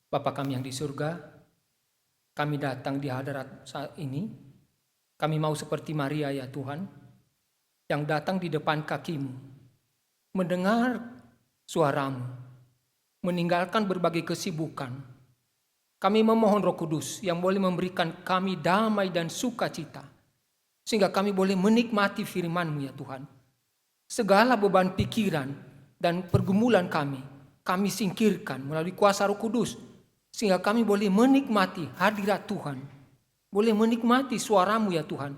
Bapa kami yang di surga, kami datang di hadirat saat ini. Kami mau seperti Maria ya Tuhan, yang datang di depan kaki-Mu, mendengar suara-Mu, meninggalkan berbagai kesibukan. Kami memohon Roh Kudus yang boleh memberikan kami damai dan sukacita, sehingga kami boleh menikmati firman-Mu ya Tuhan. Segala beban pikiran dan pergumulan kami singkirkan melalui kuasa Roh Kudus, sehingga kami boleh menikmati hadirat Tuhan, boleh menikmati suara-Mu ya Tuhan,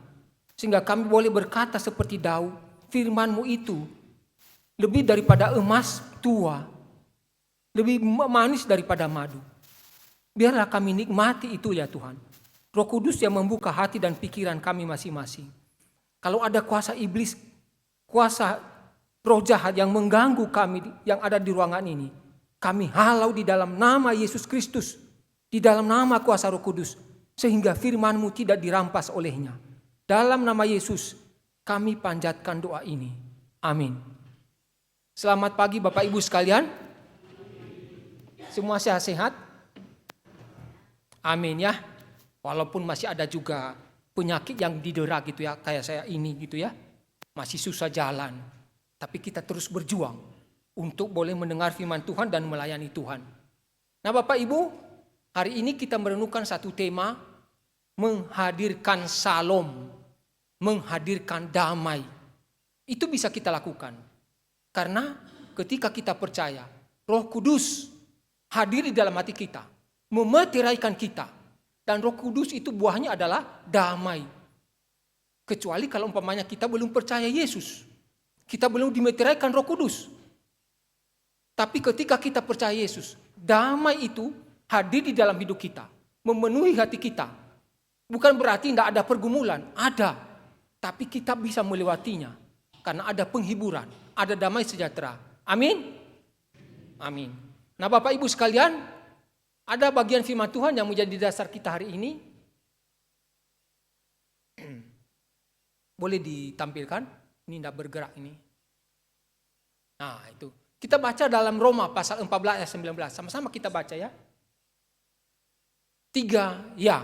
sehingga kami boleh berkata seperti Daud, firman-Mu itu lebih daripada emas tua, lebih manis daripada madu. Biarlah kami nikmati itu ya Tuhan. Roh Kudus yang membuka hati dan pikiran kami masing-masing. Kalau ada kuasa iblis, kuasa roh jahat yang mengganggu kami yang ada di ruangan ini, kami halau di dalam nama Yesus Kristus, di dalam nama kuasa Roh Kudus, sehingga firman-Mu tidak dirampas olehnya. Dalam nama Yesus, kami panjatkan doa ini. Amin. Selamat pagi Bapak Ibu sekalian. Semua sehat-sehat? Amin ya. Walaupun masih ada juga penyakit yang didera gitu ya, kayak saya ini gitu ya. Masih susah jalan. Tapi kita terus berjuang untuk boleh mendengar firman Tuhan dan melayani Tuhan. Nah Bapak Ibu, hari ini kita merenungkan satu tema, menghadirkan salom, menghadirkan damai. Itu bisa kita lakukan. Karena ketika kita percaya, Roh Kudus hadir di dalam hati kita, memeteraikan kita. Dan Roh Kudus itu buahnya adalah damai. Kecuali kalau umpamanya kita belum percaya Yesus. Kita belum dimeteraikan Roh Kudus. Tapi ketika kita percaya Yesus, damai itu hadir di dalam hidup kita, memenuhi hati kita. Bukan berarti tidak ada pergumulan, ada. Tapi kita bisa melewatinya karena ada penghiburan, ada damai sejahtera. Amin. Amin. Nah Bapak Ibu sekalian, ada bagian firman Tuhan yang menjadi dasar kita hari ini. Boleh ditampilkan? Ini tidak bergerak ini. Nah itu. Kita baca dalam Roma pasal 14 ayat 19. Sama-sama kita baca ya. 3. Ya.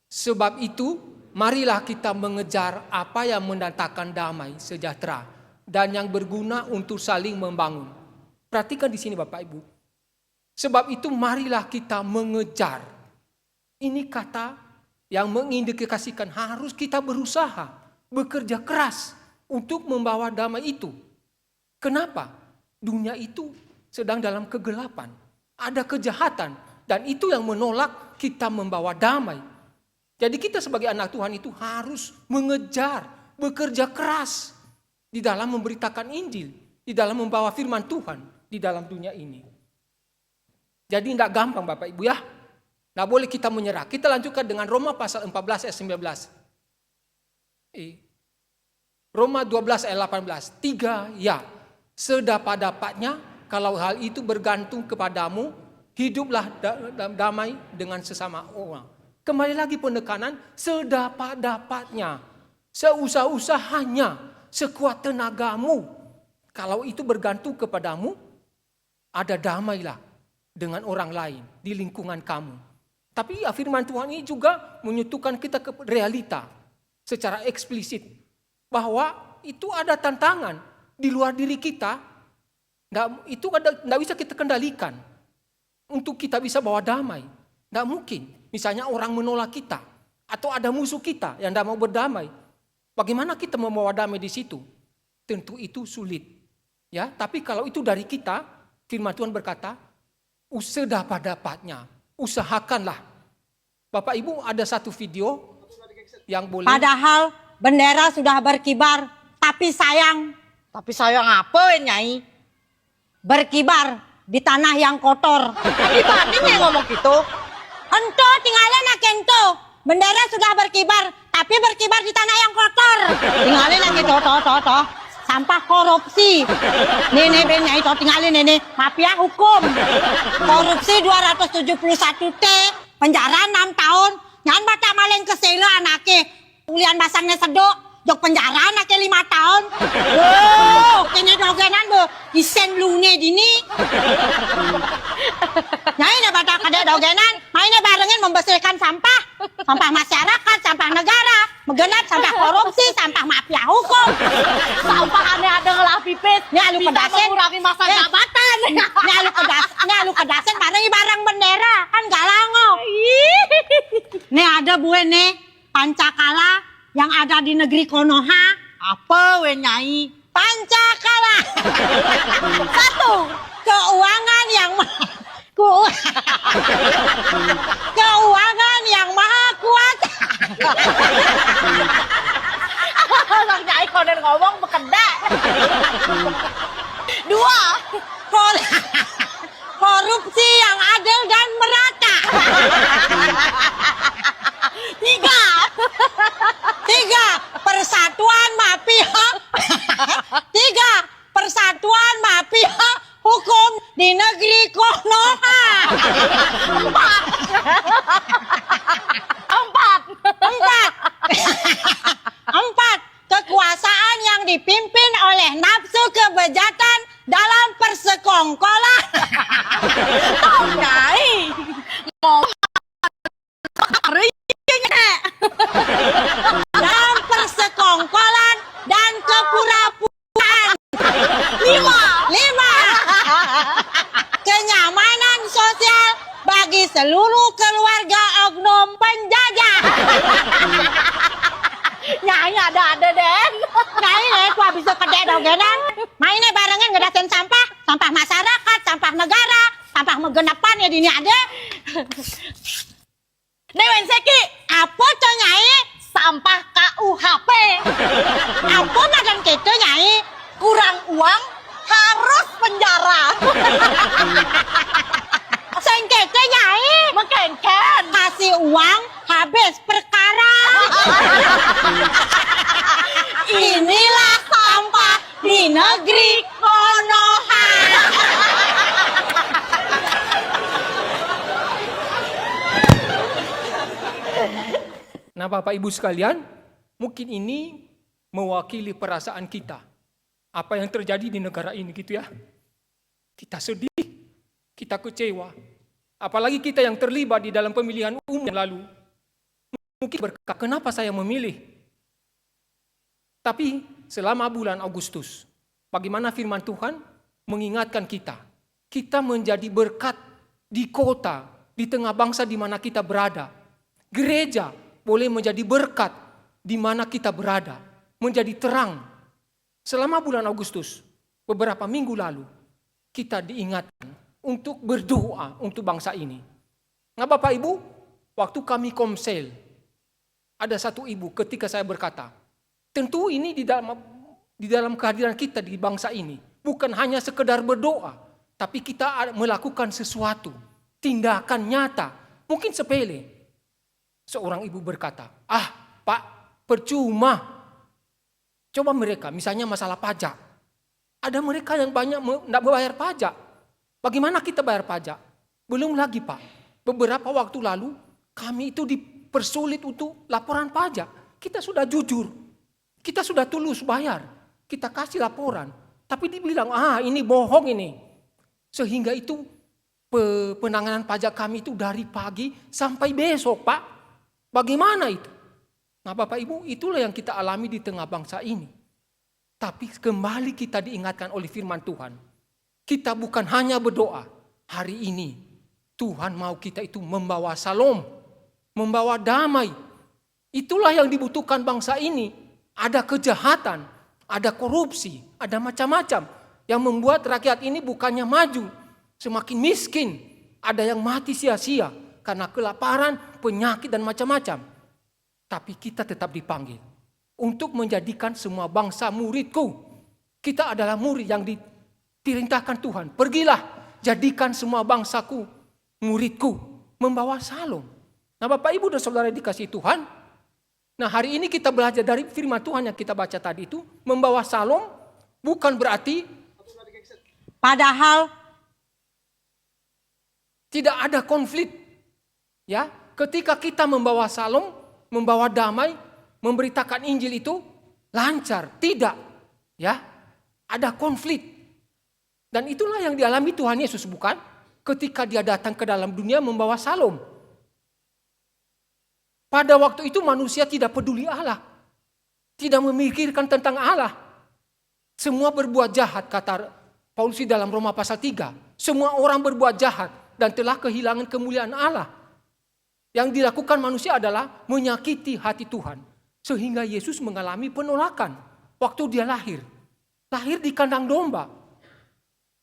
Sebab itu marilah kita mengejar apa yang mendatangkan damai sejahtera dan yang berguna untuk saling membangun. Perhatikan di sini Bapak Ibu. Sebab itu marilah kita mengejar. Ini kata yang mengindikasikan harus kita berusaha, bekerja keras untuk membawa damai itu. Kenapa? Dunia itu sedang dalam kegelapan. Ada kejahatan. Dan itu yang menolak kita membawa damai. Jadi kita sebagai anak Tuhan itu harus mengejar, bekerja keras di dalam memberitakan Injil, di dalam membawa firman Tuhan di dalam dunia ini. Jadi tidak gampang Bapak Ibu ya. Tidak boleh kita menyerah. Kita lanjutkan dengan Roma pasal 14 ayat 19. Roma 12 ayat 18. 3. Ya. Sedapat-dapatnya kalau hal itu bergantung kepadamu, hiduplah damai dengan sesama orang. Kembali lagi penekanan, sedapat-dapatnya, seusah-usahanya, sekuat tenagamu. Kalau itu bergantung kepadamu, ada damailah dengan orang lain di lingkungan kamu. Tapi firman Tuhan ini juga menyutukan kita ke realita secara eksplisit bahwa itu ada tantangan di luar diri kita. Itu tidak bisa kita kendalikan untuk kita bisa bawa damai. Tidak mungkin. Misalnya orang menolak kita atau ada musuh kita yang tidak mau berdamai. Bagaimana kita membawa damai di situ? Tentu itu sulit. Ya, tapi kalau itu dari kita, firman Tuhan berkata, sedapat-dapatnya, usahakanlah. Bapak Ibu ada satu video yang boleh. Padahal bendera sudah berkibar, tapi sayang apa Nyai? Berkibar di tanah yang kotor. Gimana Nyai ngomong gitu? Ento tinggalin nak ento. Bendera sudah berkibar, tapi berkibar di tanah yang kotor. Tinggalin lagi toh. Sampah korupsi. Nih Nyai toh tinggalin ini. Mafia hukum. Korupsi 271 T. Penjara 6 tahun. Nyan baca malin kesela anake. Ulian basangnya sedok. jok penjara nak 5 tahun. Oh, kene dogenan be isen lune dini. Nyai na bata kada dogenan, mainnya barengin membersihkan sampah. Sampah masyarakat, sampah negara, menggenap sampah korupsi, sampah mafia hukum. Sampah aneh ada ngelah pipit. Ini alu Bisa kedasen. mengurangi masa jabatan. Ini alu kedasen barengi barang bendera, kan galango. Nih ada bue nih, Pancakala yang ada di negeri Konoha. Apa we Nyai? Pancakala. Satu. Keuangan yang keuangan yang maha kuat. Bang Nyai kalau ngomong bekendak. Dua. Korupsi yang adil dan merata. Tiga, persatuan mafia. Tiga, persatuan mafia hukum di negeri Konoha. Empat, kekuasaan yang dipimpin oleh nafsu kebejatan dalam persekongkolan. Bang Nyai. Dalam persekongkolan dan kepura-puraan. Lima, kenyamanan sosial bagi seluruh keluarga oknum penjajah. Nyai ada Den. Nyai nih, ku habis kedek dogenan. Mainnya barengan ngedasin sampah, sampah masyarakat, sampah negara, sampah menggenapan ya dini ada. Newen Seki. Apa tuh Nyai? Sampah KUHP. Apa makan gitu Nyai? Kurang uang harus penjara. Sengkete Nyai? Mengkenken. Kasih uang habis perkara. Inilah sampah di negeri Konoha. Nah Bapak Ibu sekalian, mungkin ini mewakili perasaan kita. Apa yang terjadi di negara ini gitu ya. Kita sedih, kita kecewa. Apalagi kita yang terlibat di dalam pemilihan umum yang lalu. Mungkin berkata, kenapa saya memilih? Tapi selama bulan Agustus, bagaimana firman Tuhan mengingatkan kita. Kita menjadi berkat di kota, di tengah bangsa di mana kita berada. Gereja boleh menjadi berkat di mana kita berada. Menjadi terang. Selama bulan Agustus, beberapa minggu lalu, kita diingatkan untuk berdoa untuk bangsa ini. Nah Bapak Ibu, waktu kami komsel, ada satu ibu ketika saya berkata, tentu ini di dalam kehadiran kita di bangsa ini, bukan hanya sekedar berdoa, tapi kita melakukan sesuatu, tindakan nyata, mungkin sepele. Seorang ibu berkata, Pak, percuma. Coba mereka, misalnya masalah pajak. Ada mereka yang banyak tidak bayar pajak. Bagaimana kita bayar pajak? Belum lagi Pak, beberapa waktu lalu kami itu dipersulit untuk laporan pajak. Kita sudah jujur, kita sudah tulus bayar, kita kasih laporan. Tapi dibilang, ini bohong ini. Sehingga itu penanganan pajak kami itu dari pagi sampai besok Pak. Bagaimana itu? Nah Bapak Ibu, itulah yang kita alami di tengah bangsa ini. Tapi kembali kita diingatkan oleh firman Tuhan. Kita bukan hanya berdoa. Hari ini Tuhan mau kita itu membawa salom, membawa damai. Itulah yang dibutuhkan bangsa ini. Ada kejahatan, ada korupsi, ada macam-macam. Yang membuat rakyat ini bukannya maju, semakin miskin. Ada yang mati sia-sia karena kelaparan, penyakit dan macam-macam. Tapi kita tetap dipanggil untuk menjadikan semua bangsa muridku. Kita adalah murid yang diperintahkan Tuhan. Pergilah, jadikan semua bangsaku muridku, membawa salom. Nah Bapak Ibu dan Saudara dikasih Tuhan. Nah hari ini kita belajar dari firman Tuhan yang kita baca tadi itu. Membawa salom bukan berarti Padahal tidak ada konflik. Ya, ketika kita membawa salom, membawa damai, memberitakan Injil itu, lancar, tidak. Ya, ada konflik. Dan itulah yang dialami Tuhan Yesus, bukan? Ketika dia datang ke dalam dunia membawa salom. Pada waktu itu manusia tidak peduli Allah. Tidak memikirkan tentang Allah. Semua berbuat jahat, kata Paulus di dalam Roma pasal 3. Semua orang berbuat jahat dan telah kehilangan kemuliaan Allah. Yang dilakukan manusia adalah menyakiti hati Tuhan. Sehingga Yesus mengalami penolakan waktu dia lahir. Lahir di kandang domba.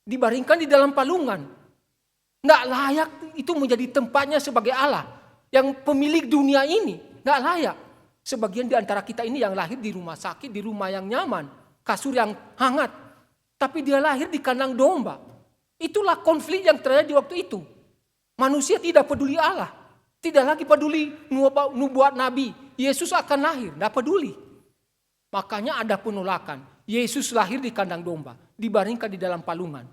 Dibaringkan di dalam palungan. Tidak layak itu menjadi tempatnya sebagai Allah. Yang pemilik dunia ini. Tidak layak. Sebagian di antara kita ini yang lahir di rumah sakit, di rumah yang nyaman. Kasur yang hangat. Tapi dia lahir di kandang domba. Itulah konflik yang terjadi waktu itu. Manusia tidak peduli Allah. Tidak lagi peduli nubuat Nabi. Yesus akan lahir, tidak peduli. Makanya ada penolakan. Yesus lahir di kandang domba. Dibaringkan di dalam palungan.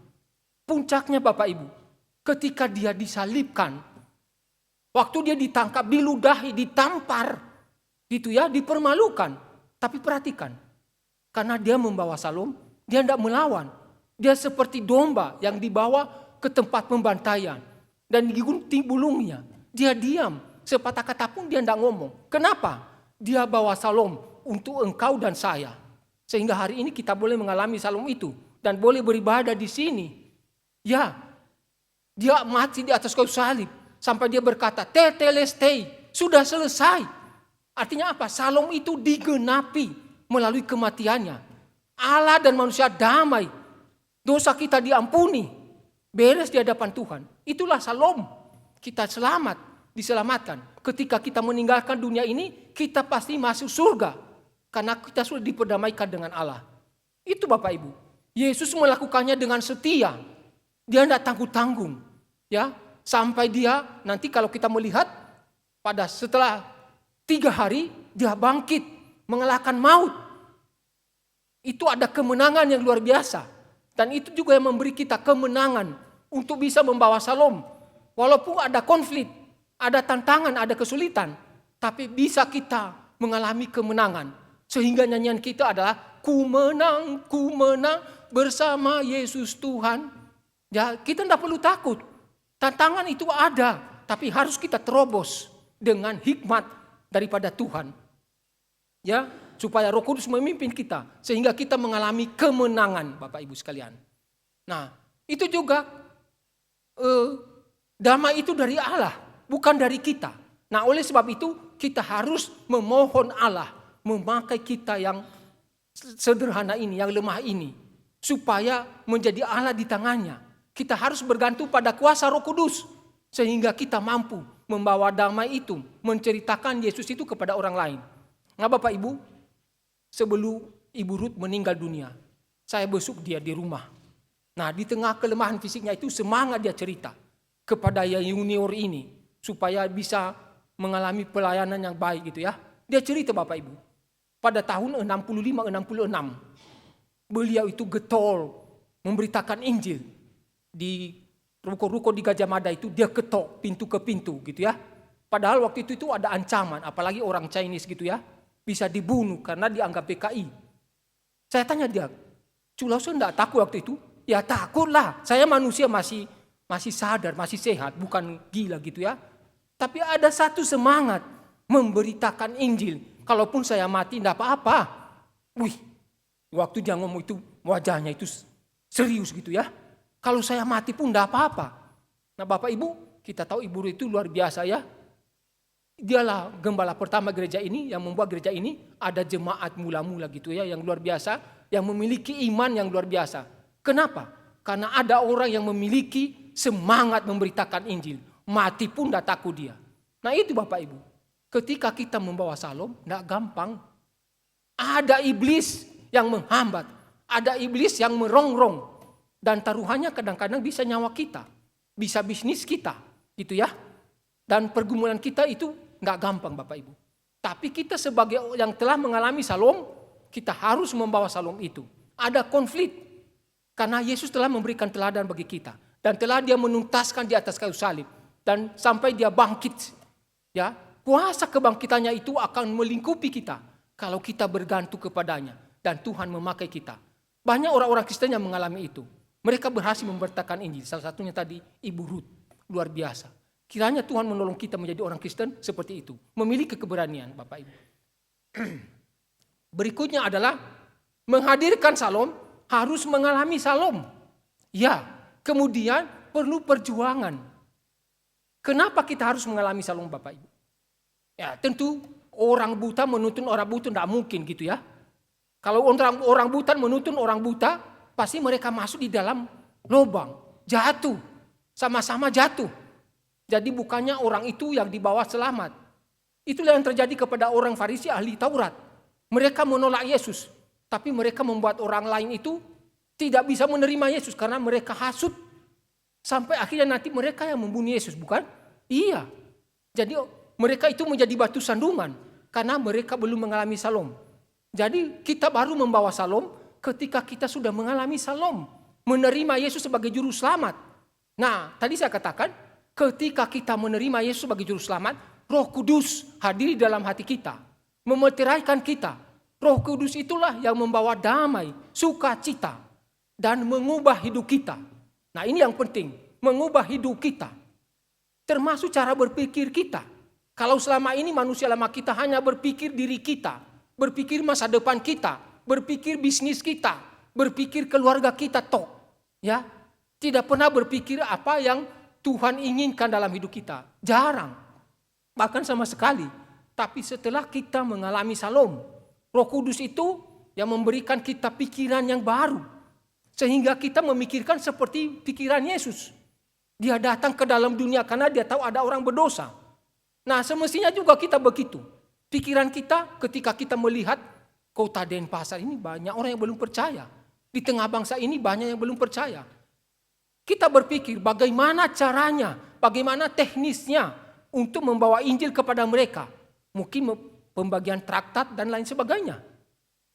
Puncaknya Bapak Ibu. Ketika dia disalibkan. Waktu dia ditangkap, diludahi, ditampar. Gitu ya, dipermalukan. Tapi perhatikan. Karena dia membawa salom, dia tidak melawan. Dia seperti domba yang dibawa ke tempat pembantaian. Dan digunting bulungnya. Dia diam. Sepatah kata pun dia tidak ngomong. Kenapa? Dia bawa salom untuk engkau dan saya. Sehingga hari ini kita boleh mengalami salom itu. Dan boleh beribadah di sini. Ya. Dia mati di atas kayu salib. Sampai dia berkata, tetelestai. Sudah selesai. Artinya apa? Salom itu digenapi melalui kematiannya. Allah dan manusia damai. Dosa kita diampuni. Beres di hadapan Tuhan. Itulah salom. Kita diselamatkan. Ketika kita meninggalkan dunia ini, kita pasti masuk surga. Karena kita sudah diperdamaikan dengan Allah. Itu Bapak Ibu. Yesus melakukannya dengan setia. Dia tidak tanggung-tanggung. Ya, sampai dia nanti kalau kita melihat setelah 3 hari dia bangkit mengalahkan maut. Itu ada kemenangan yang luar biasa. Dan itu juga yang memberi kita kemenangan untuk bisa membawa salom. Walaupun ada konflik, ada tantangan, ada kesulitan. Tapi bisa kita mengalami kemenangan. Sehingga nyanyian kita adalah ku menang bersama Yesus Tuhan. Ya, kita tidak perlu takut. Tantangan itu ada. Tapi harus kita terobos dengan hikmat daripada Tuhan. Ya, supaya Roh Kudus memimpin kita. Sehingga kita mengalami kemenangan Bapak Ibu sekalian. Nah, itu juga damai itu dari Allah, bukan dari kita. Nah, oleh sebab itu kita harus memohon Allah memakai kita yang sederhana ini, yang lemah ini, supaya menjadi Allah di tangannya. Kita harus bergantung pada kuasa Roh Kudus, sehingga kita mampu membawa damai itu, menceritakan Yesus itu kepada orang lain. Nah Bapak Ibu, sebelum Ibu Ruth meninggal dunia, saya besuk dia di rumah. Nah, di tengah kelemahan fisiknya itu semangat dia cerita kepada yang junior ini supaya bisa mengalami pelayanan yang baik gitu ya. Dia cerita Bapak Ibu. Pada tahun 65-66 beliau itu getol memberitakan Injil di ruko-ruko di Gajah Mada itu. Dia ketok pintu ke pintu gitu ya. Padahal waktu itu ada ancaman, apalagi orang Chinese gitu ya, bisa dibunuh karena dianggap PKI. Saya tanya dia, Culaus enggak takut waktu itu? Ya takutlah, saya manusia masih sadar, masih sehat, bukan gila gitu ya. Tapi ada satu semangat memberitakan Injil. Kalaupun saya mati tidak apa-apa. Wih, waktu dia ngomong itu wajahnya itu serius gitu ya. Kalau saya mati pun tidak apa-apa. Nah Bapak Ibu, kita tahu Ibu itu luar biasa ya. Dialah gembala pertama gereja ini yang membuat gereja ini ada jemaat mula-mula gitu ya, yang luar biasa, yang memiliki iman yang luar biasa. Kenapa? Karena ada orang yang memiliki semangat memberitakan Injil. Mati pun tidak takut dia. Nah itu Bapak Ibu. Ketika kita membawa salom, tidak gampang. Ada iblis yang menghambat. Ada iblis yang merongrong. Dan taruhannya kadang-kadang bisa nyawa kita. Bisa bisnis kita. Gitu ya. Dan pergumulan kita itu tidak gampang Bapak Ibu. Tapi kita sebagai yang telah mengalami salom, kita harus membawa salom itu. Ada konflik. Karena Yesus telah memberikan teladan bagi kita. Dan telah dia menuntaskan di atas kayu salib. Dan sampai dia bangkit. Ya, kuasa kebangkitannya itu akan melingkupi kita. kalau kita bergantung kepadanya dan Tuhan memakai kita. Banyak orang-orang Kristen yang mengalami itu. Mereka berhasil memberitakan Injil. Salah satunya tadi Ibu Ruth, luar biasa. Kiranya Tuhan menolong kita menjadi orang Kristen seperti itu. Memiliki keberanian Bapak Ibu. Berikutnya adalah menghadirkan salom harus mengalami salom. Ya, kemudian perlu perjuangan. Kenapa kita harus mengalami salom Bapak Ibu? Ya, tentu orang buta menuntun orang buta tidak mungkin gitu ya. Kalau orang buta menuntun orang buta, pasti mereka masuk di dalam lubang, jatuh, sama-sama jatuh. Jadi bukannya orang itu yang dibawa selamat. Itulah yang terjadi kepada orang Farisi ahli Taurat. Mereka menolak Yesus, tapi mereka membuat orang lain itu tidak bisa menerima Yesus karena mereka hasut. Sampai akhirnya nanti mereka yang membunuh Yesus, bukan? Iya. Jadi mereka itu menjadi batu sandungan karena mereka belum mengalami salom. Jadi kita baru membawa salom ketika kita sudah mengalami salom, menerima Yesus sebagai juru selamat. Nah, tadi saya katakan ketika kita menerima Yesus sebagai juru selamat, Roh Kudus hadir dalam hati kita, memeteraikan kita. Roh Kudus itulah yang membawa damai, sukacita, dan mengubah hidup kita. Nah, ini yang penting, mengubah hidup kita. Termasuk cara berpikir kita. Kalau selama ini manusia lama kita hanya berpikir diri kita, berpikir masa depan kita, berpikir bisnis kita, berpikir keluarga kita tok. Ya, tidak pernah berpikir apa yang Tuhan inginkan dalam hidup kita. Jarang. Bahkan sama sekali. Tapi setelah kita mengalami salom, Roh Kudus itu yang memberikan kita pikiran yang baru. Sehingga kita memikirkan seperti pikiran Yesus. Dia datang ke dalam dunia karena dia tahu ada orang berdosa. Nah, semestinya juga kita begitu. Pikiran kita ketika kita melihat kota Denpasar ini banyak orang yang belum percaya. Di tengah bangsa ini banyak yang belum percaya. Kita berpikir bagaimana caranya, bagaimana teknisnya untuk membawa Injil kepada mereka. Mungkin pembagian traktat dan lain sebagainya.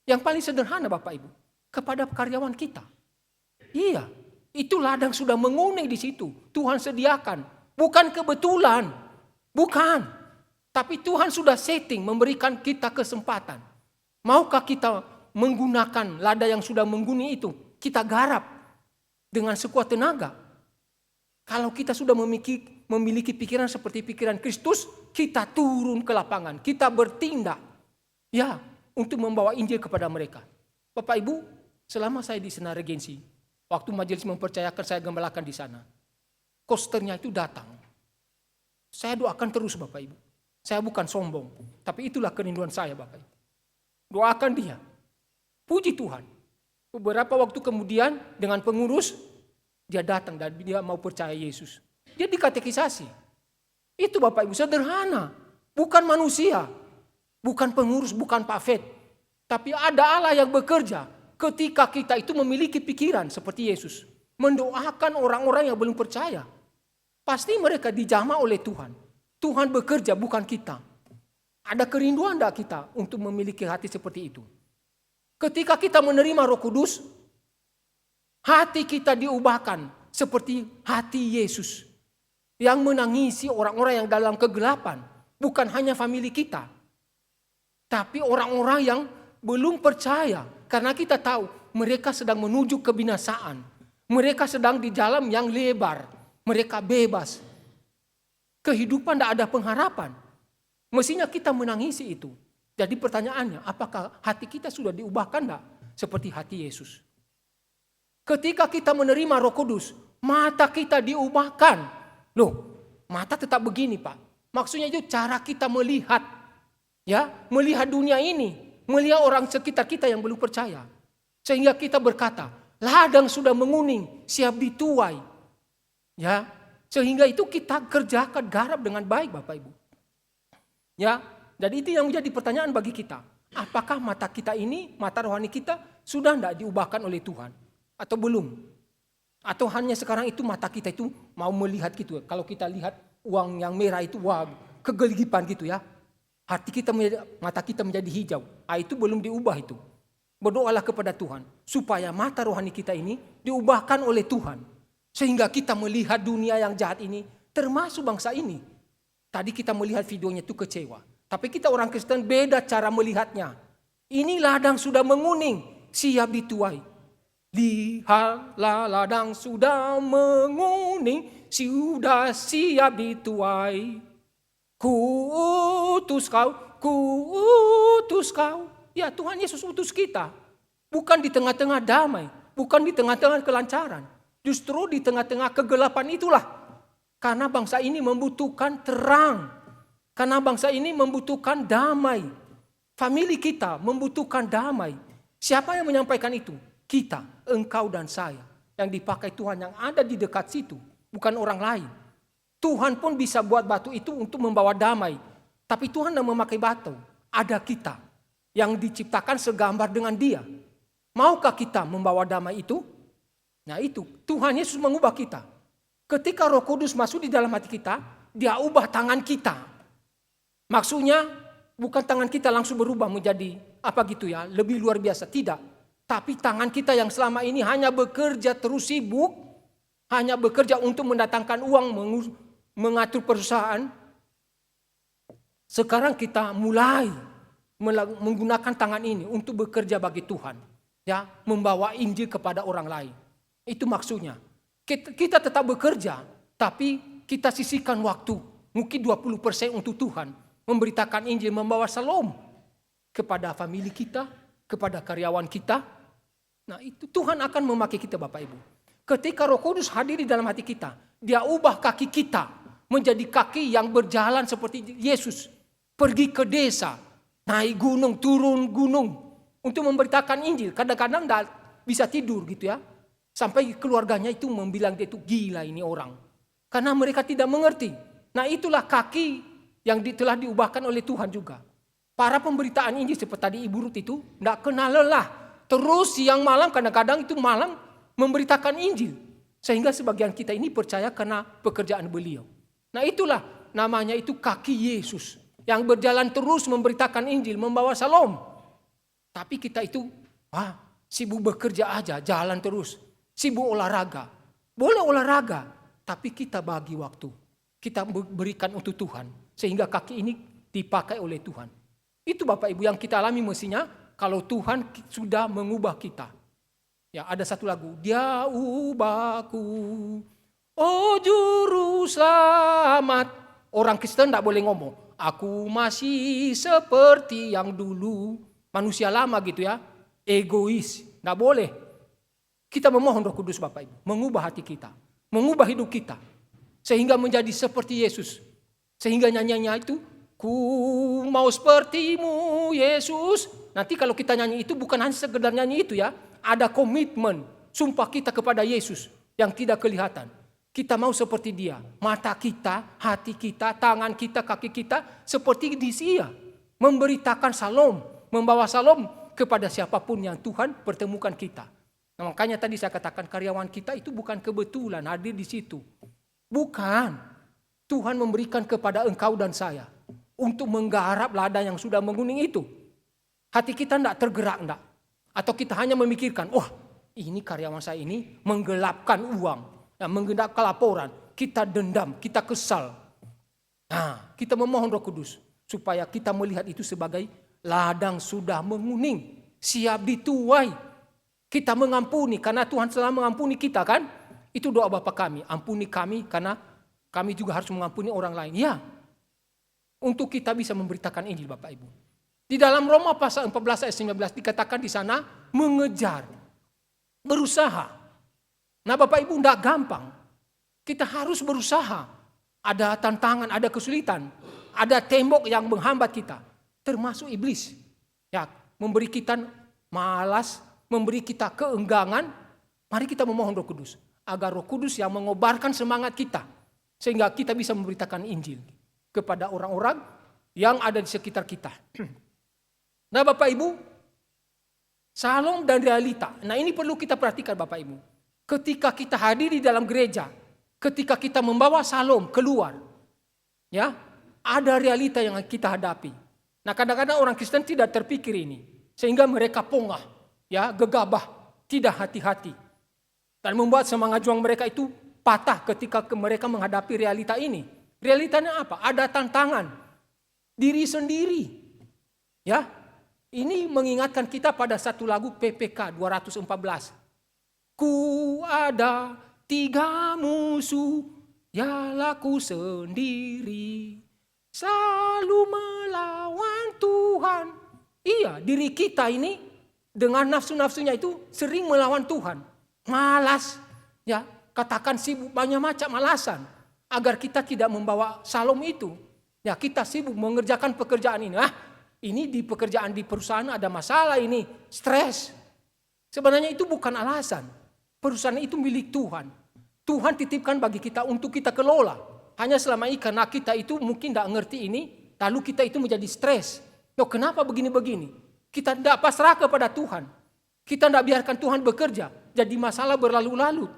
Yang paling sederhana Bapak Ibu, kepada karyawan kita. Iya, itu ladang sudah menguning di situ. Tuhan sediakan, bukan kebetulan, bukan. Tapi Tuhan sudah setting, memberikan kita kesempatan. Maukah kita menggunakan lada yang sudah mengguni itu? Kita garap dengan sekuat tenaga. Kalau kita sudah memiliki pikiran seperti pikiran Kristus, kita turun ke lapangan, kita bertindak. Ya, untuk membawa Injil kepada mereka. Bapak Ibu, selama saya di Senar Regensi, waktu majelis mempercayakan saya gembalakan di sana, kosternya itu datang. Saya doakan terus Bapak Ibu. Saya bukan sombong, tapi itulah kerinduan saya Bapak Ibu. Doakan dia. Puji Tuhan. Beberapa waktu kemudian dengan pengurus, dia datang dan dia mau percaya Yesus. Dia dikatekisasi. Itu Bapak Ibu sederhana. Bukan manusia. Bukan pengurus, bukan Pak Fed. Tapi ada Allah yang bekerja ketika kita itu memiliki pikiran seperti Yesus. Mendoakan orang-orang yang belum percaya. Pasti mereka dijamah oleh Tuhan. Tuhan bekerja bukan kita. Ada kerinduan enggak kita untuk memiliki hati seperti itu? Ketika kita menerima Roh Kudus, hati kita diubahkan seperti hati Yesus. Yang menangisi orang-orang yang dalam kegelapan. Bukan hanya famili kita. Tapi orang-orang yang belum percaya. Karena kita tahu mereka sedang menuju kebinasaan. Mereka sedang di jalan yang lebar. Mereka bebas. Kehidupan tidak ada pengharapan. Mestinya kita menangisi itu. Jadi pertanyaannya, apakah hati kita sudah diubahkan enggak? Seperti hati Yesus. Ketika kita menerima Roh Kudus, mata kita diubahkan. Loh, mata tetap begini Pak. Maksudnya itu cara kita melihat. Ya, melihat dunia ini. Melihat orang sekitar kita yang belum percaya. Sehingga kita berkata, ladang sudah menguning, siap dituai. Ya, sehingga itu kita kerjakan garap dengan baik Bapak Ibu. Ya, jadi itu yang menjadi pertanyaan bagi kita. Apakah mata kita ini, mata rohani kita sudah tidak diubahkan oleh Tuhan? Atau belum? Atau hanya sekarang itu mata kita itu mau melihat gitu. Kalau kita lihat uang yang merah itu, wah kegeligipan gitu ya. Mata kita menjadi hijau. Itu belum diubah itu. Berdoalah kepada Tuhan. Supaya mata rohani kita ini diubahkan oleh Tuhan. Sehingga kita melihat dunia yang jahat ini. Termasuk bangsa ini. Tadi kita melihat videonya itu kecewa. Tapi kita orang Kristen beda cara melihatnya. Ini ladang sudah menguning, siap dituai. Lihatlah ladang sudah menguning, sudah siap dituai. Kuutus kau, kuutus kau. Ya, Tuhan Yesus utus kita. Bukan di tengah-tengah damai, bukan di tengah-tengah kelancaran. Justru di tengah-tengah kegelapan itulah. Karena bangsa ini membutuhkan terang. Karena bangsa ini membutuhkan damai. Famili kita membutuhkan damai. Siapa yang menyampaikan itu? Kita, engkau dan saya. Yang dipakai Tuhan yang ada di dekat situ. Bukan orang lain. Tuhan pun bisa buat batu itu untuk membawa damai. Tapi Tuhan yang memakai batu. Ada kita. Yang diciptakan segambar dengan Dia. Maukah kita membawa damai itu? Nah itu, Tuhan Yesus mengubah kita. Ketika Roh Kudus masuk di dalam hati kita, Dia ubah tangan kita. Maksudnya, bukan tangan kita langsung berubah menjadi apa gitu ya, lebih luar biasa. Tidak. Tapi tangan kita yang selama ini hanya bekerja terus sibuk, hanya bekerja untuk mendatangkan uang, mengatur perusahaan. Sekarang kita mulai menggunakan tangan ini untuk bekerja bagi Tuhan. Ya, membawa Injil kepada orang lain. Itu maksudnya. Kita tetap bekerja, tapi kita sisihkan waktu. Mungkin 20% untuk Tuhan. Memberitakan Injil, membawa salam kepada famili kita, kepada karyawan kita. Nah itu Tuhan akan memakai kita Bapak Ibu. Ketika Roh Kudus hadir di dalam hati kita, Dia ubah kaki kita menjadi kaki yang berjalan seperti Yesus. Pergi ke desa, naik gunung, turun gunung untuk memberitakan Injil. Kadang-kadang tidak bisa tidur gitu ya. Sampai keluarganya itu membilang dia itu gila ini orang. Karena mereka tidak mengerti. Nah itulah kaki yang telah diubahkan oleh Tuhan juga. Para pemberitaan Injil seperti tadi Ibu Ruth itu tidak kenal lelah. Terus siang malam kadang-kadang itu malam memberitakan Injil. Sehingga sebagian kita ini percaya karena pekerjaan beliau. Nah itulah namanya itu kaki Yesus. Yang berjalan terus memberitakan Injil, membawa salam. Tapi kita itu sibuk bekerja aja, jalan terus. Sibuk olahraga. Boleh olahraga, tapi kita bagi waktu. Kita berikan untuk Tuhan. Sehingga kaki ini dipakai oleh Tuhan. Itu Bapak Ibu yang kita alami mestinya kalau Tuhan sudah mengubah kita. Ya, ada satu lagu. Dia ubahku, oh juru selamat. Orang Kristen tidak boleh ngomong. Aku masih seperti yang dulu. Manusia lama gitu ya. Egois. Tidak boleh. Kita memohon Roh Kudus Bapak Ibu. Mengubah hati kita. Mengubah hidup kita. Sehingga menjadi seperti Yesus. Sehingga nyanyiannya itu. Ku mau sepertimu Yesus. Nanti kalau kita nyanyi itu bukan hanya sekedar nyanyi itu ya. Ada komitmen. Sumpah kita kepada Yesus. Yang tidak kelihatan. Kita mau seperti Dia. Mata kita, hati kita, tangan kita, kaki kita. Seperti Dia. Memberitakan salam. Membawa salam kepada siapapun yang Tuhan pertemukan kita. Nah, makanya tadi saya katakan karyawan kita itu bukan kebetulan hadir di situ. Bukan. Tuhan memberikan kepada engkau dan saya. Untuk menggarap ladang yang sudah menguning itu. Hati kita tidak tergerak. Enggak. Atau kita hanya memikirkan. Wah ini karyawan saya ini menggelapkan uang. Menggelapkan laporan. Kita dendam. Kita kesal. Nah kita memohon Roh Kudus. Supaya kita melihat itu sebagai ladang sudah menguning. Siap dituai. Kita mengampuni. Karena Tuhan telah mengampuni kita kan. Itu doa Bapa kami. Ampuni kami karena kami juga harus mengampuni orang lain. Ya. Untuk kita bisa memberitakan Injil Bapak Ibu. Di dalam Roma pasal 14 ayat 19 dikatakan di sana mengejar. Berusaha. Nah Bapak Ibu tidak gampang. Kita harus berusaha. Ada tantangan, ada kesulitan. Ada tembok yang menghambat kita. Termasuk iblis. Ya, memberi kita malas, memberi kita keenggangan. Mari kita memohon Roh Kudus. Agar Roh Kudus yang mengobarkan semangat kita. Sehingga kita bisa memberitakan Injil. Kepada orang-orang yang ada di sekitar kita. Nah Bapak Ibu, salam dan realita. Nah ini perlu kita perhatikan Bapak Ibu. Ketika kita hadir di dalam gereja, ketika kita membawa salam keluar, ya ada realita yang kita hadapi. Nah kadang-kadang orang Kristen tidak terpikir ini, sehingga mereka pongah, ya gegabah, tidak hati-hati, dan membuat semangat juang mereka itu patah ketika mereka menghadapi realita ini. Realitanya apa? Ada tantangan diri sendiri, ya. Ini mengingatkan kita pada satu lagu PPK 214. Ku ada 3 musuh, ialah ku sendiri, selalu melawan Tuhan. Iya, diri kita ini dengan nafsu-nafsunya itu sering melawan Tuhan. Malas, ya, katakan sibuk, banyak macam alasan agar kita tidak membawa salom itu. Ya, kita sibuk mengerjakan pekerjaan ini. Ini di pekerjaan di perusahaan ada masalah ini, stres. Sebenarnya itu bukan alasan. Perusahaan itu milik Tuhan. Tuhan titipkan bagi kita untuk kita kelola. Hanya selama ini karena kita itu mungkin tidak ngerti ini, lalu kita itu menjadi stres. Kenapa begini-begini? Kita tidak pasrah kepada Tuhan. Kita tidak biarkan Tuhan bekerja. Jadi masalah berlalu-lalu.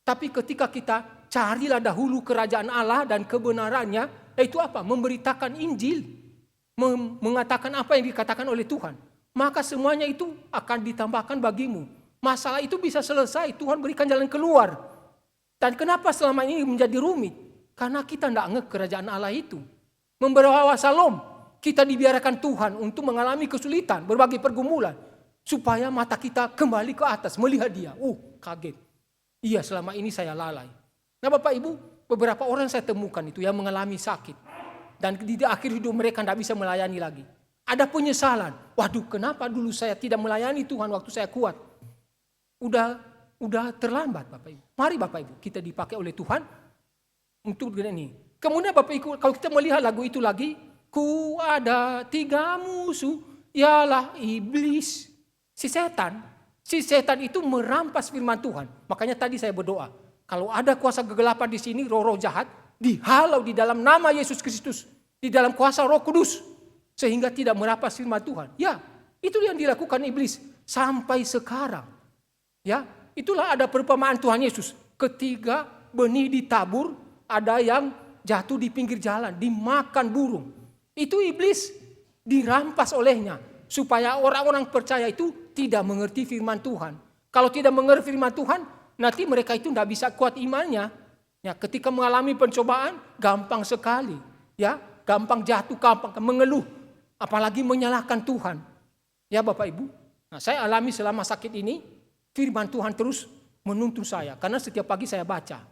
Tapi ketika kita carilah dahulu kerajaan Allah dan kebenarannya, yaitu apa? Memberitakan Injil. Mengatakan apa yang dikatakan oleh Tuhan. Maka semuanya itu akan ditambahkan bagimu. Masalah itu bisa selesai, Tuhan berikan jalan keluar. Dan kenapa selama ini menjadi rumit? Karena kita tidak ngeh kerajaan Allah itu. Membawa salom, kita dibiarkan Tuhan untuk mengalami kesulitan, berbagai pergumulan. Supaya mata kita kembali ke atas, melihat dia. Kaget. Iya, selama ini saya lalai. Nah Bapak Ibu, beberapa orang saya temukan itu yang mengalami sakit. Dan di akhir hidup mereka tidak bisa melayani lagi. Ada penyesalan. Waduh, kenapa dulu saya tidak melayani Tuhan waktu saya kuat? Udah terlambat Bapak Ibu. Mari Bapak Ibu, kita dipakai oleh Tuhan untuk ini. Kemudian Bapak Ibu, kalau kita melihat lagu itu lagi, ku ada 3 musuh, ialah iblis. Si setan itu merampas firman Tuhan. Makanya tadi saya berdoa, kalau ada kuasa kegelapan di sini, roh-roh jahat, dihalau di dalam nama Yesus Kristus, di dalam kuasa Roh Kudus, sehingga tidak merampas firman Tuhan. Ya, itu yang dilakukan iblis sampai sekarang. Ya, itulah ada perumpamaan Tuhan Yesus. Ketika benih ditabur, ada yang jatuh di pinggir jalan, dimakan burung. Itu iblis dirampas olehnya, supaya orang-orang percaya itu tidak mengerti firman Tuhan. Kalau tidak mengerti firman Tuhan, nanti mereka itu tidak bisa kuat imannya. Ya, ketika mengalami pencobaan, gampang sekali. Ya, gampang jatuh, gampang mengeluh. Apalagi menyalahkan Tuhan. Ya Bapak Ibu, nah, saya alami selama sakit ini, firman Tuhan terus menuntun saya. Karena setiap pagi saya baca.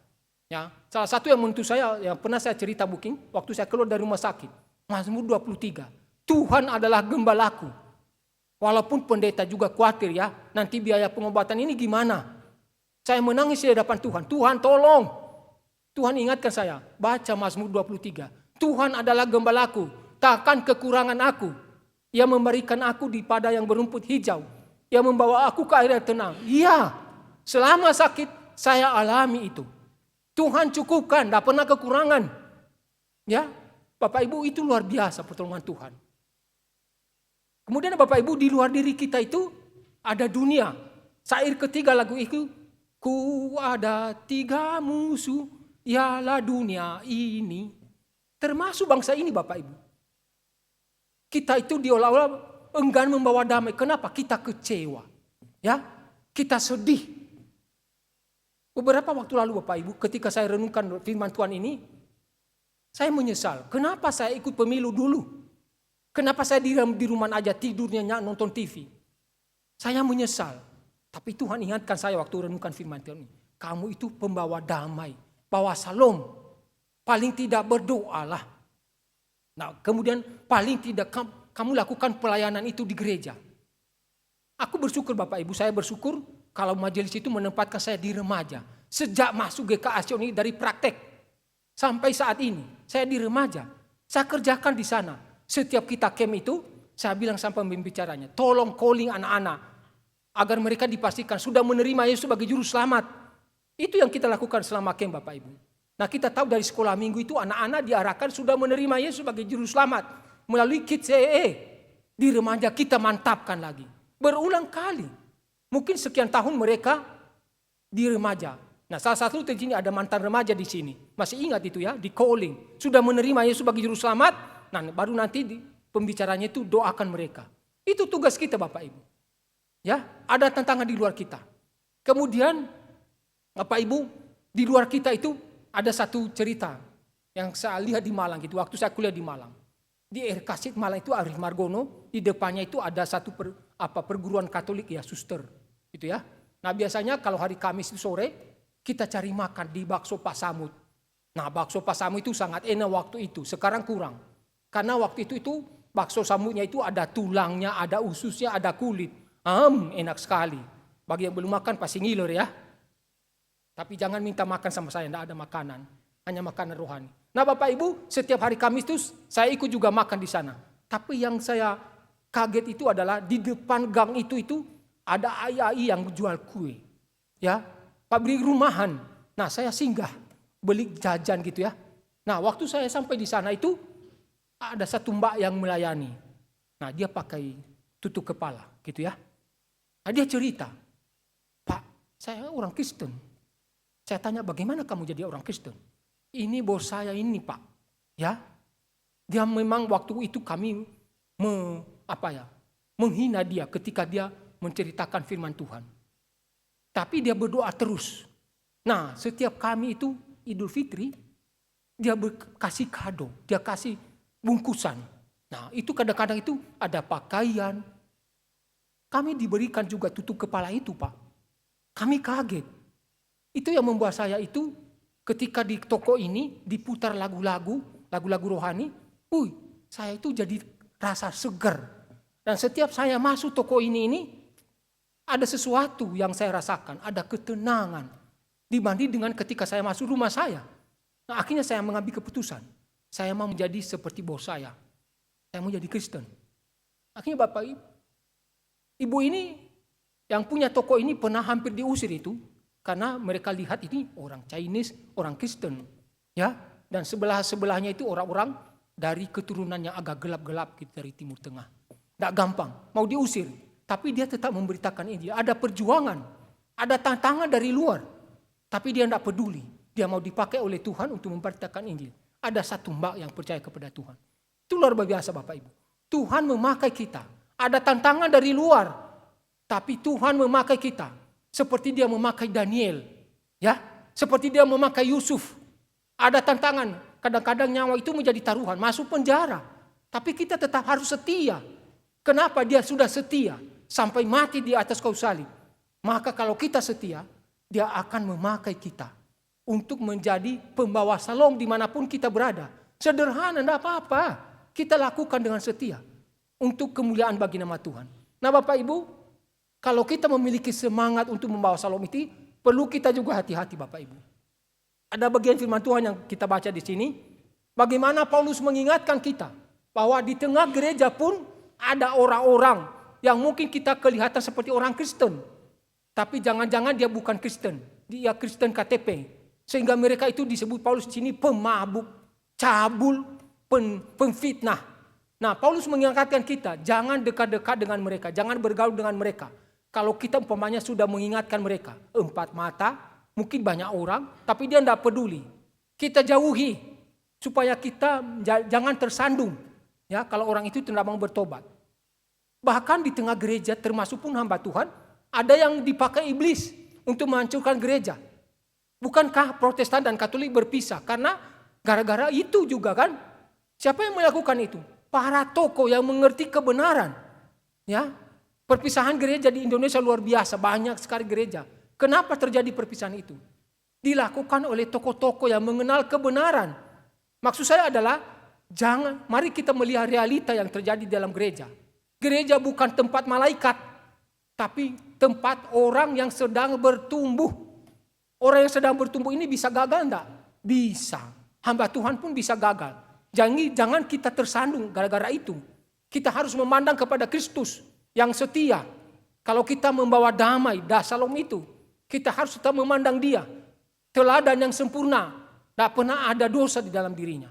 Ya, salah satu yang menuntun saya, yang pernah saya cerita booking, waktu saya keluar dari rumah sakit. Mazmur 23. Tuhan adalah gembalaku. Walaupun pendeta juga khawatir ya, nanti biaya pengobatan ini gimana? Saya menangis di hadapan Tuhan. Tuhan tolong. Tuhan ingatkan saya, baca Mazmur 23. Tuhan adalah gembalaku, takkan kekurangan aku. Ia memberikan aku di padang yang berumput hijau. Ia membawa aku ke air yang tenang. Iya, selama sakit saya alami itu. Tuhan cukupkan, tidak pernah kekurangan. Ya, Bapak Ibu, itu luar biasa pertolongan Tuhan. Kemudian Bapak Ibu, di luar diri kita itu ada dunia. Syair ketiga lagu itu, ku ada 3 musuh, ialah dunia ini. Termasuk bangsa ini Bapak Ibu. Kita itu diolah-olah enggan membawa damai. Kenapa? Kita kecewa. Ya, kita sedih. Beberapa waktu lalu Bapak Ibu, ketika saya renungkan firman Tuhan ini, saya menyesal. Kenapa saya ikut pemilu dulu? Kenapa saya di rumah aja tidurnya nonton TV? Saya menyesal. Tapi Tuhan ingatkan saya waktu renungkan firman Tuhan ini. Kamu itu pembawa damai, bawa salom. Paling tidak berdoalah. Nah, kemudian paling tidak kamu lakukan pelayanan itu di gereja. Aku bersyukur Bapak Ibu, saya bersyukur kalau majelis itu menempatkan saya di remaja. Sejak masuk GKA Sion ini dari praktek sampai saat ini, saya di remaja. Saya kerjakan di sana. Setiap kita camp itu, saya bilang sama pembicaranya, tolong calling anak-anak agar mereka dipastikan sudah menerima Yesus sebagai juru selamat. Itu yang kita lakukan selama camp Bapak Ibu. Nah, kita tahu dari sekolah minggu itu anak-anak diarahkan sudah menerima Yesus sebagai juru selamat. Melalui Kids CEE. Di remaja kita mantapkan lagi. Berulang kali. Mungkin sekian tahun mereka di remaja. Nah, salah satu di sini ada mantan remaja di sini. Masih ingat itu ya, di calling. Sudah menerima Yesus sebagai juru selamat. Nah, baru nanti pembicaranya itu doakan mereka. Itu tugas kita Bapak Ibu. Ya, ada tantangan di luar kita. Kemudian Bapak Ibu, di luar kita itu ada satu cerita yang saya lihat di Malang gitu, waktu saya kuliah di Malang. Di Erkasit malah itu Arif Margono, di depannya itu ada satu perguruan Katolik ya, suster. Gitu ya. Nah biasanya kalau hari Kamis itu sore, kita cari makan di bakso Pak Samud. Nah bakso Pak Samud itu sangat enak waktu itu, sekarang kurang. Karena waktu itu bakso Samudnya itu ada tulangnya, ada ususnya, ada kulit. Enak sekali. Bagi yang belum makan pasti ngiler ya. Tapi jangan minta makan sama saya, tidak ada makanan. Hanya makanan rohani. Nah Bapak Ibu, setiap hari Kamis itu saya ikut juga makan di sana. Tapi yang saya kaget itu adalah di depan gang itu ada ai-ai yang jual kue. Ya, pabrik rumahan. Nah saya singgah, beli jajan gitu ya. Nah waktu saya sampai di sana itu ada satu mbak yang melayani. Nah dia pakai tutup kepala gitu ya. Nah, dia cerita, Pak saya orang Kristen. Saya tanya bagaimana kamu jadi orang Kristen? Ini bos saya ini Pak, ya. Dia memang waktu itu kami menghina dia ketika dia menceritakan firman Tuhan. Tapi dia berdoa terus. Nah, setiap kami itu Idul Fitri, dia kasih kado, dia kasih bungkusan. Nah, itu kadang-kadang itu ada pakaian. Kami diberikan juga tutup kepala itu Pak. Kami kaget. Itu yang membuat saya itu ketika di toko ini diputar lagu-lagu rohani, saya itu jadi rasa segar. Dan setiap saya masuk toko ini ada sesuatu yang saya rasakan, ada ketenangan dibanding dengan ketika saya masuk rumah saya. Nah, akhirnya saya mengambil keputusan, saya mau menjadi seperti bos saya mau jadi Kristen. Akhirnya Bapak Ibu ini yang punya toko ini pernah hampir diusir itu. Karena mereka lihat ini orang Chinese, orang Kristen. Ya, dan sebelah-sebelahnya itu orang-orang dari keturunan yang agak gelap-gelap gitu, dari Timur Tengah. Tidak gampang, mau diusir. Tapi dia tetap memberitakan Injil. Ada perjuangan, ada tantangan dari luar. Tapi dia tidak peduli. Dia mau dipakai oleh Tuhan untuk memberitakan Injil. Ada satu mbak yang percaya kepada Tuhan. Itu luar biasa Bapak Ibu. Tuhan memakai kita. Ada tantangan dari luar. Tapi Tuhan memakai kita. Seperti dia memakai Daniel, ya, seperti dia memakai Yusuf. Ada tantangan, kadang-kadang nyawa itu menjadi taruhan, masuk penjara. Tapi kita tetap harus setia. Kenapa dia sudah setia sampai mati di atas kayu salib? Maka kalau kita setia, dia akan memakai kita untuk menjadi pembawa salom dimanapun kita berada. Sederhana, tidak apa-apa. Kita lakukan dengan setia untuk kemuliaan bagi nama Tuhan. Nah Bapak Ibu, kalau kita memiliki semangat untuk membawa salom itu, perlu kita juga hati-hati Bapak Ibu. Ada bagian firman Tuhan yang kita baca di sini. Bagaimana Paulus mengingatkan kita bahwa di tengah gereja pun ada orang-orang yang mungkin kita kelihatan seperti orang Kristen. Tapi jangan-jangan dia bukan Kristen. Dia Kristen KTP. Sehingga mereka itu disebut Paulus di sini pemabuk, cabul, pemfitnah. Nah Paulus mengingatkan kita, jangan dekat-dekat dengan mereka. Jangan bergaul dengan mereka. Kalau kita umpamanya sudah mengingatkan mereka, 4 mata, mungkin banyak orang, tapi dia tidak peduli. Kita jauhi, supaya kita jangan tersandung. Ya, kalau orang itu tidak mau bertobat. Bahkan di tengah gereja, termasuk pun hamba Tuhan, ada yang dipakai iblis untuk menghancurkan gereja. Bukankah Protestan dan Katolik berpisah? Karena gara-gara itu juga kan, siapa yang melakukan itu? Para tokoh yang mengerti kebenaran. Ya. Perpisahan gereja di Indonesia luar biasa, banyak sekali gereja. Kenapa terjadi perpisahan itu? Dilakukan oleh tokoh-tokoh yang mengenal kebenaran. Maksud saya adalah, mari kita melihat realita yang terjadi dalam gereja. Gereja bukan tempat malaikat, tapi tempat orang yang sedang bertumbuh. Orang yang sedang bertumbuh ini bisa gagal enggak? Bisa. Hamba Tuhan pun bisa gagal. Jangan kita tersandung gara-gara itu. Kita harus memandang kepada Kristus yang setia. Kalau kita membawa damai, dasalom itu, kita harus tetap memandang dia. Teladan yang sempurna, tidak pernah ada dosa di dalam dirinya.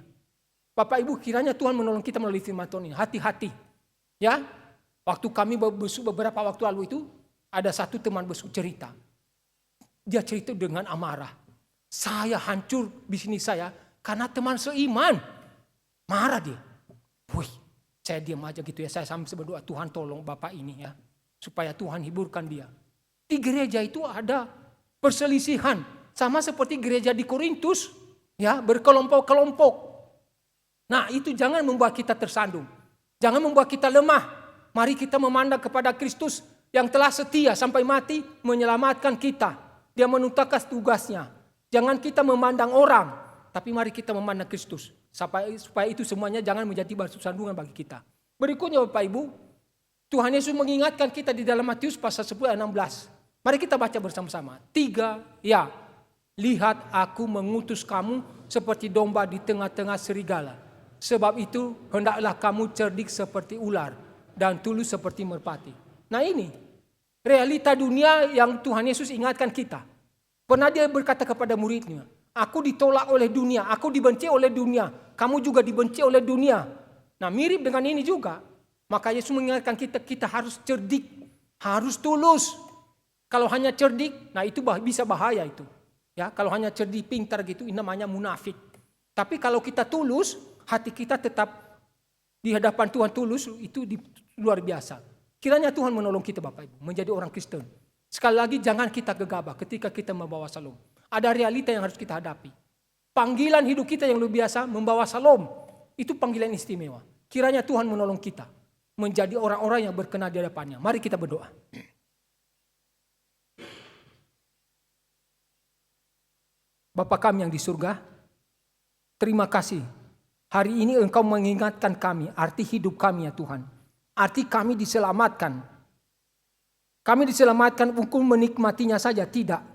Bapak Ibu, kiranya Tuhan menolong kita melalui firman Tuhan ini. Hati-hati. Ya, waktu kami beberapa waktu lalu itu, ada satu teman besuk cerita. Dia cerita dengan amarah. Saya hancur bisnis saya karena teman seiman. Marah dia. Saya diam aja gitu ya, saya sambil berdoa, Tuhan tolong Bapak ini ya, supaya Tuhan hiburkan dia. Di gereja itu ada perselisihan, sama seperti gereja di Korintus, ya, berkelompok-kelompok. Nah itu jangan membuat kita tersandung. Jangan membuat kita lemah. Mari kita memandang kepada Kristus yang telah setia sampai mati menyelamatkan kita. Dia menuntaskan tugasnya. Jangan kita memandang orang, tapi mari kita memandang Kristus. Supaya itu semuanya jangan menjadi batu sandungan bagi kita. Berikutnya Bapak Ibu, Tuhan Yesus mengingatkan kita di dalam Matius pasal 10 ayat 16. Mari kita baca bersama-sama. 3, ya. Lihat aku mengutus kamu seperti domba di tengah-tengah serigala. Sebab itu hendaklah kamu cerdik seperti ular dan tulus seperti merpati. Nah ini realita dunia yang Tuhan Yesus ingatkan kita. Pernah dia berkata kepada muridnya, aku ditolak oleh dunia, aku dibenci oleh dunia, kamu juga dibenci oleh dunia. Nah mirip dengan ini juga. Maka Yesus mengingatkan kita harus cerdik, harus tulus. Kalau hanya cerdik, nah itu bisa bahaya itu. Ya, kalau hanya cerdik pintar gitu, ini namanya munafik. Tapi kalau kita tulus, hati kita tetap di hadapan Tuhan tulus, itu luar biasa. Kiranya Tuhan menolong kita Bapak Ibu, menjadi orang Kristen. Sekali lagi jangan kita gegabah ketika kita membawa salom. Ada realita yang harus kita hadapi. Panggilan hidup kita yang luar biasa, membawa salom, itu panggilan istimewa. Kiranya Tuhan menolong kita, menjadi orang-orang yang berkenan di hadapannya. Mari kita berdoa. Bapa kami yang di surga, terima kasih. Hari ini Engkau mengingatkan kami, arti hidup kami ya Tuhan. Arti kami diselamatkan. Kami diselamatkan bukan menikmatinya saja, tidak.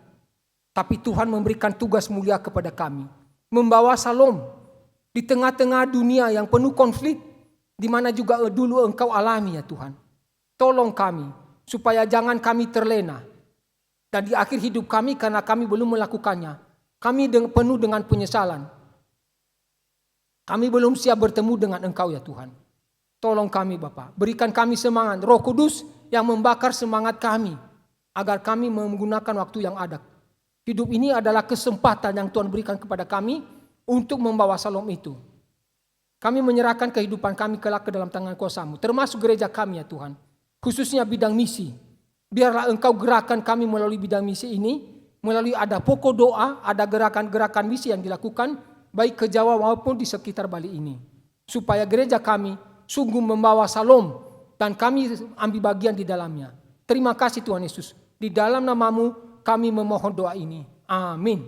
Tapi Tuhan memberikan tugas mulia kepada kami. Membawa salom di tengah-tengah dunia yang penuh konflik, di mana juga dulu Engkau alami ya Tuhan. Tolong kami, supaya jangan kami terlena. Dan di akhir hidup kami karena kami belum melakukannya, kami penuh dengan penyesalan. Kami belum siap bertemu dengan Engkau ya Tuhan. Tolong kami Bapa, berikan kami semangat, Roh Kudus yang membakar semangat kami, agar kami menggunakan waktu yang ada. Hidup ini adalah kesempatan yang Tuhan berikan kepada kami untuk membawa salom itu. Kami menyerahkan kehidupan kami kelak ke dalam tangan kuasa-Mu, termasuk gereja kami ya Tuhan. Khususnya bidang misi. Biarlah Engkau gerakan kami melalui bidang misi ini, melalui ada pokok doa, ada gerakan-gerakan misi yang dilakukan, baik ke Jawa maupun di sekitar Bali ini. Supaya gereja kami sungguh membawa salom, dan kami ambil bagian di dalamnya. Terima kasih Tuhan Yesus. Di dalam nama-Mu kami memohon doa ini. Amin.